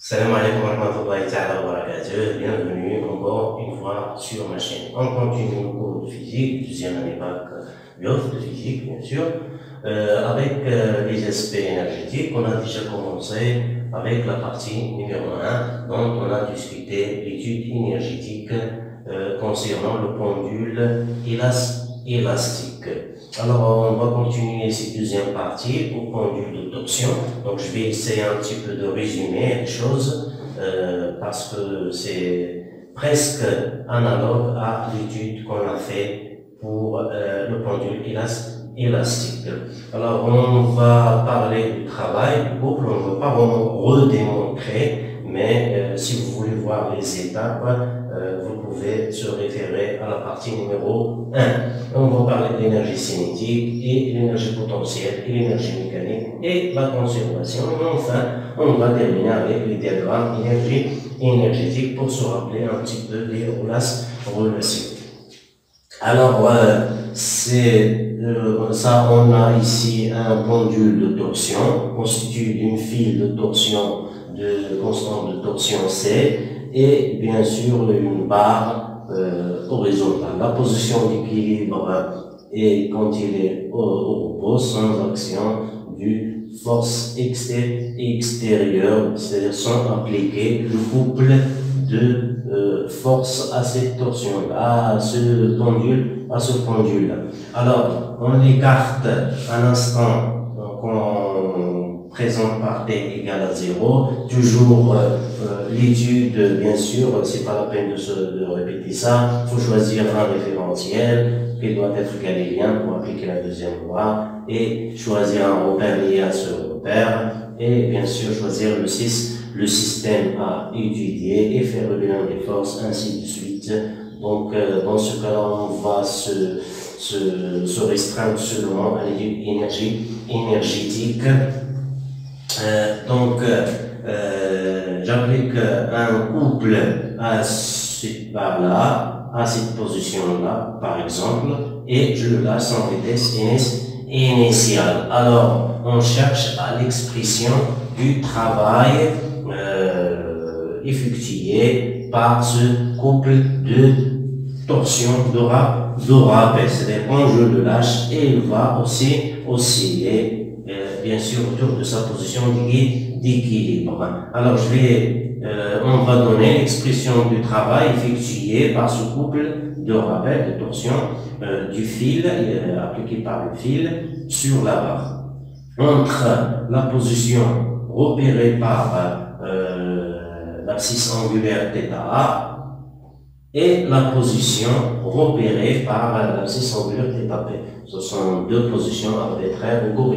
Salam alaikum wa rahmatullahi ta'ala wa barakatuh. Bienvenue encore une fois sur ma chaîne. On continue le cours de physique, deuxième année bac de physique, bien sûr, avec les aspects énergétiques. On a déjà commencé avec la partie numéro 1, donc on a discuté l'étude énergétique concernant le pendule élastique. Alors, on va continuer cette deuxième partie au pendule de torsion. Donc, je vais essayer un petit peu de résumer les choses parce que c'est presque analogue à l'étude qu'on a fait pour le pendule élastique. Alors, on va parler du travail du couple. On ne va pas vraiment redémontrer, mais si vous voulez voir les étapes, vous pouvez se référer à la partie numéro 1. On va parler de l'énergie cinétique et l'énergie potentielle et l'énergie mécanique et la conservation. Et enfin, on va terminer avec les diagrammes énergétiques pour se rappeler un petit peu des relations. Alors, ça, on a ici un pendule de torsion constitué d'une file de torsion de constante de torsion C et bien sûr une barre horizontale. La position d'équilibre est quand il est au repos sans action du force extérieure, c'est-à-dire sans appliquer le couple de force à cette torsion, à ce pendule. Alors, on écarte un instant qu'on présente par t égale à 0. Toujours l'étude, bien sûr, c'est pas la peine de répéter ça. Il faut choisir un référentiel qui doit être galiléen pour appliquer la deuxième loi et choisir un repère lié à ce repère et bien sûr choisir le système à étudier et faire le bilan des forces, ainsi de suite. Donc, dans ce cas-là, on va se restreindre seulement à l'étude énergétique. J'applique un couple à cette barre-là, à cette position-là, par exemple, et je le lâche en vitesse initiale. Alors, on cherche à l'expression du travail effectué par ce couple de torsion de rappel. C'est-à-dire quand je le lâche, et il va aussi osciller, bien sûr, autour de sa position d'équilibre. Alors, on va donner l'expression du travail effectué par ce couple de rappel, de torsion du fil, appliqué par le fil, sur la barre. Entre la position repérée par l'abscisse angulaire θA et la position repérée par l'abscisse angulaire θP. Ce sont deux positions arbitraires au cours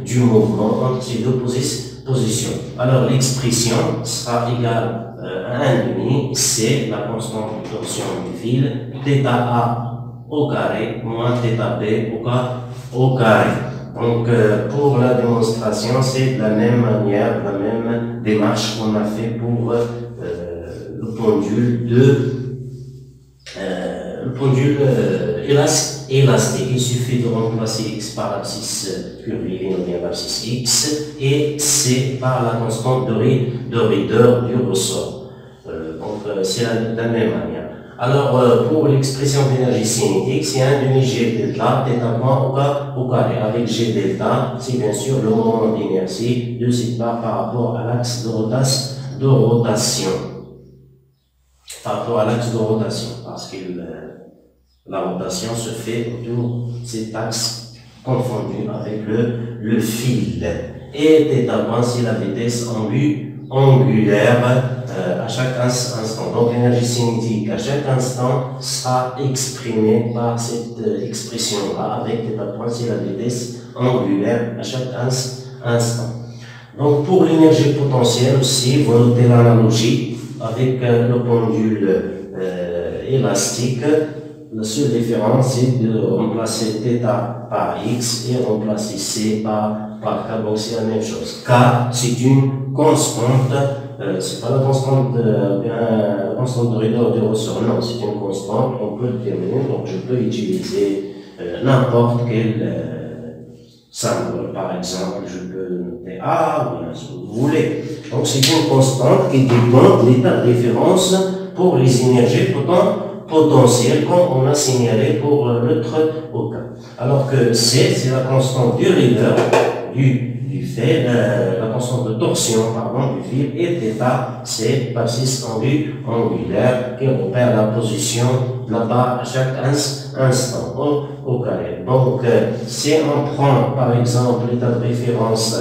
du mouvement entre ces deux positions. Alors l'expression sera égale à 1,5, c'est la constante de torsion du fil, θA au carré moins θP au carré. Donc, pour la démonstration, c'est de la même manière, la même démarche qu'on a fait pour le pendule élastique. Il suffit de remplacer x par l'abscisse curviligne ou bien l'abscisse x et c par la constante de raideur du ressort. C'est de la même manière. Alors, pour l'expression d'énergie cinétique, c'est 1 demi G delta, θ au carré. Avec G delta, c'est bien sûr le moment d'inertie de cette barre par rapport à l'axe de rotation. Par rapport à l'axe de rotation, parce que la rotation se fait autour de cet axe confondu avec le fil. Et θ, c'est la vitesse angulaire à chaque instant. Donc l'énergie cinétique à chaque instant sera exprimée par cette expression-là, avec θ, c'est la vitesse angulaire à chaque instant. Donc pour l'énergie potentielle aussi, vous notez l'analogie avec le pendule élastique. La seule différence, c'est de remplacer θ par x et remplacer c par k. Donc c'est la même chose. K, c'est une constante. C'est pas la constante de raideur du ressort, non, c'est une constante, on peut le déterminer, donc je peux utiliser n'importe quelle symbole. Par exemple, je peux noter A, ou ce que vous voulez. Donc, c'est une constante qui dépend de l'état de référence pour les énergies potentielles, comme on a signalé pour l'autre cas. Alors que C, c'est la constante du rigueur, du fait, la constante de torsion, pardon, du fil, et θ, c'est bassiste angulaire qui repère la position de la barre à chaque instant au carré. Donc, si on prend par exemple l'état de référence,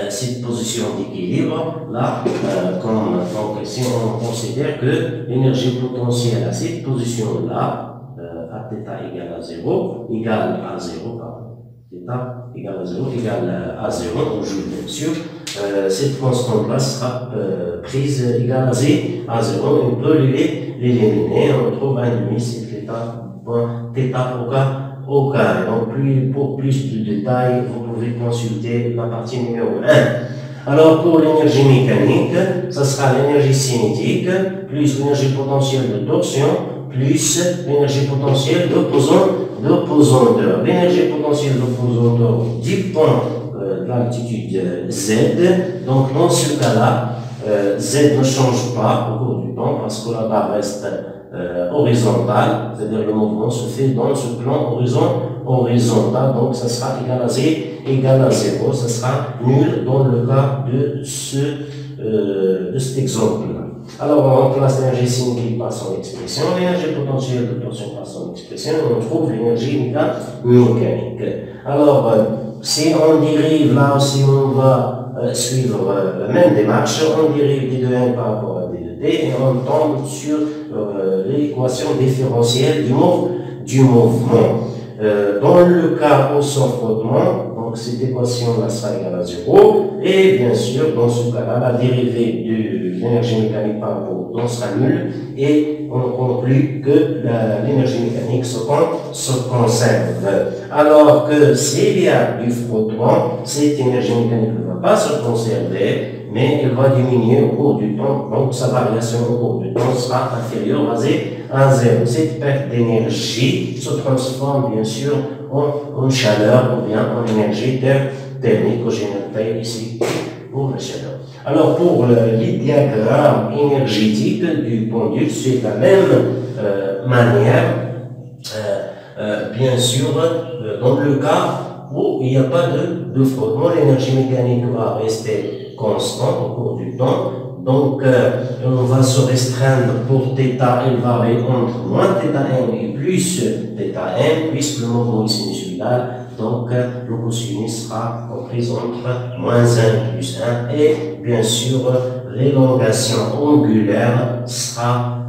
cette position d'équilibre, là, donc si on considère que l'énergie potentielle à cette position-là, à θ égale à 0, égale à 0, pardon, θ égale à 0, égale à 0, on joue bien sûr, cette constante-là sera prise égale à 0, on peut l'éliminer, on trouve un demi, c'est θ au carré. Donc, pour plus de détails, vous pouvez consulter la partie numéro 1. Alors, pour l'énergie mécanique, ça sera l'énergie cinétique, plus l'énergie potentielle de torsion, plus l'énergie potentielle d'opposanteur. L'énergie potentielle d'opposanteur dépend de l'altitude Z. Donc, dans ce cas-là, Z ne change pas au cours du temps parce que la barre reste horizontale, c'est-à-dire le mouvement se fait dans ce plan horizontal, donc ça sera égal à 0, ça sera nul dans le cas de cet exemple-là. Alors on remplace l'énergie cinétique par son expression, l'énergie potentielle de torsion par son expression, on trouve l'énergie mécanique. Alors si on dérive là, si on va suivre la même démarche, on dérive d de 1 par rapport à d de t et on tombe sur l'équation différentielle du mouvement. Dans le cas au sans-frottement, donc cette équation-là sera égale à 0, et bien sûr, dans ce cas-là, la dérivée de l'énergie mécanique par rapport au temps sera nulle, et on conclut que l'énergie mécanique se conserve. Alors que s'il y a du frottement, cette énergie mécanique ne va pas se conserver, mais elle va diminuer au cours du temps, donc sa variation au cours du temps sera inférieure à 0. Cette perte d'énergie se transforme bien sûr en chaleur ou bien en énergie thermique que j'ai noté ici pour la chaleur. Alors pour les diagrammes énergétiques du pendule, c'est la même manière, bien sûr, dans le cas où il n'y a pas de frottement, l'énergie mécanique va rester constante au cours du temps. Donc, on va se restreindre pour θ, elle varie entre moins θm et plus θm, puisque le mouvement est sinusoïdal. Donc, le cosinus sera comprise entre moins 1 plus 1. Et bien sûr, l'élongation angulaire sera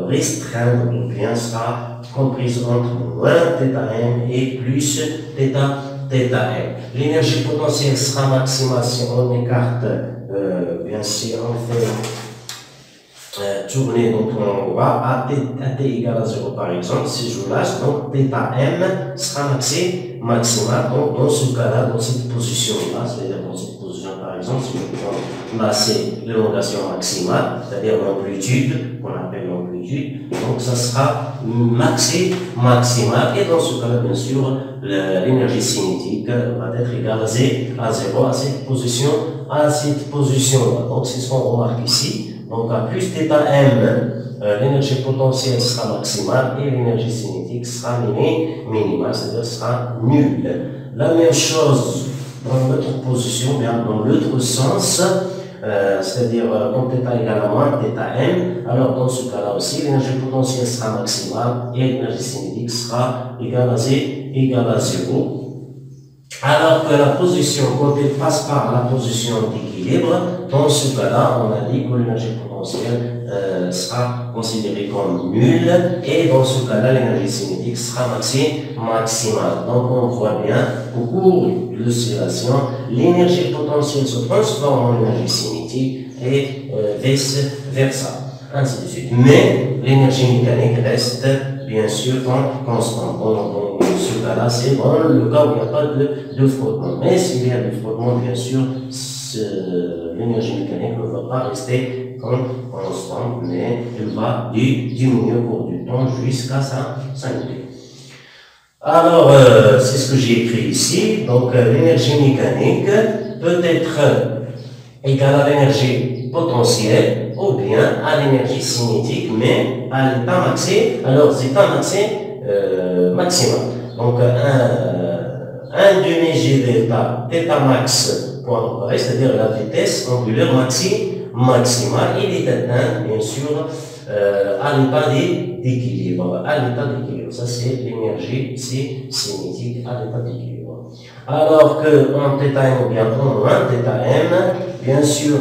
restreinte, ou bien sera comprise entre moins θm et plus θm. L'énergie potentielle sera maximale si on écarte, bien sûr, on fait tourner, donc on va à t égale à 0 par exemple, si je lâche, donc θm sera maximale, donc dans ce cas-là, dans cette position-là, c'est-à-dire dans cette position par exemple, si je prends là c'est l'élongation maximale, c'est-à-dire l'amplitude, qu'on appelle l'amplitude, donc ça sera maximale, et dans ce cas-là, bien sûr, l'énergie cinétique va être égale à 0 à cette position-là. Donc c'est ce qu'on remarque ici. Donc, à plus θm, l'énergie potentielle sera maximale et l'énergie cinétique sera minimale, c'est-à-dire sera nulle. La même chose dans l'autre position, bien dans l'autre sens, c'est-à-dire quand θ égale à moins θm, alors dans ce cas-là aussi, l'énergie potentielle sera maximale et l'énergie cinétique sera égale à 0. Alors que la position, quand elle passe par la position d'équilibre, dans ce cas-là, on a dit que l'énergie potentielle sera considérée comme nulle, et dans ce cas-là, l'énergie cinétique sera maximale. Donc, on voit bien, au cours de l'oscillation, l'énergie potentielle se transforme en énergie cinétique et vice-versa, ainsi de suite. Mais l'énergie mécanique reste, bien sûr, constante. Dans ce cas-là, c'est dans le cas où il n'y a pas de frottement. Mais s'il y a du frottement, bien sûr, l'énergie mécanique ne va pas rester constante, mais elle va diminuer au cours du temps jusqu'à sa nullité. Alors, c'est ce que j'ai écrit ici. Donc, l'énergie mécanique peut être égale à l'énergie potentielle ou bien à l'énergie cinétique, mais à l'état maximal. Donc, un demi-g delta, delta max, point, c'est-à-dire la vitesse angulaire maximale, il est atteint, bien sûr, à l'état d'équilibre. À l'état d'équilibre, ça c'est l'énergie cinétique à l'état d'équilibre. Alors qu'en θ ou bien en moins θm, bien sûr,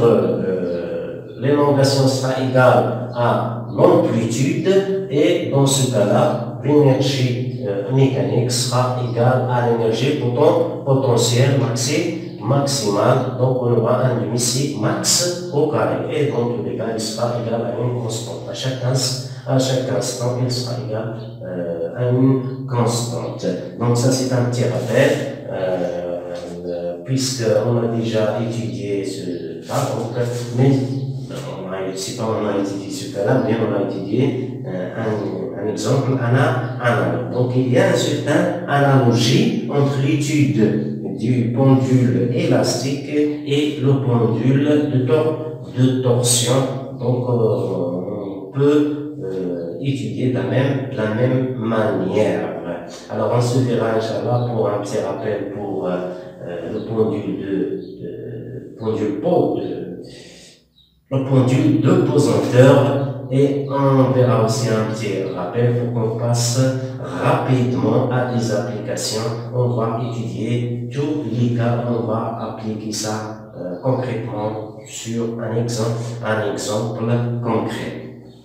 l'élongation sera égale à l'amplitude et dans ce cas-là, l'énergie mécanique sera égale à l'énergie potentielle maximale. Donc on aura un demi C max au carré et dans tous les cas, il sera égal à une constante. À chaque instant, il sera égal à une constante. Donc ça c'est un petit rappel. Puisqu'on a déjà étudié ce cas, mais on a étudié ce cas-là, mais on a étudié un exemple analogue. Donc il y a une certaine analogie entre l'étude du pendule élastique et le pendule de torsion. Donc on peut étudier de la même manière. Alors on se verra, Inch'Allah, pour un petit rappel pour le pendule de pesanteur, et on verra aussi un petit rappel pour qu'on passe rapidement à des applications. On va étudier tous les cas, on va appliquer ça concrètement sur un exemple concret.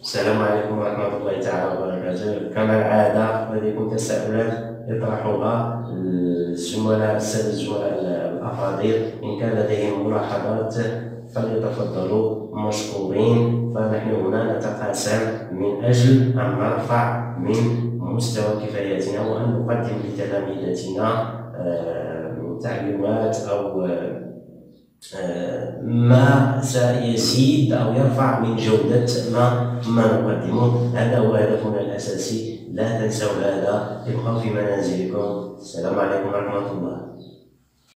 السلام عليكم ورحمة الله تعالى وبركاته. كما العادة لديكم تساؤلات يطرحها السادة الزملاء الأفاضل. إن كان لديهم ملاحظات فليتفضلوا مشكورين، فنحن هنا نتقاسم من أجل أن نرفع من مستوى كفاياتنا وأن نقدم لتلاميذنا تعليمات أو ما سيزيد أو يرفع من جودة ما نقدمه. هذا هو هدفنا الأساسي. لا تنسوا هذا. ابقوا في منازلكم. السلام عليكم ورحمة الله.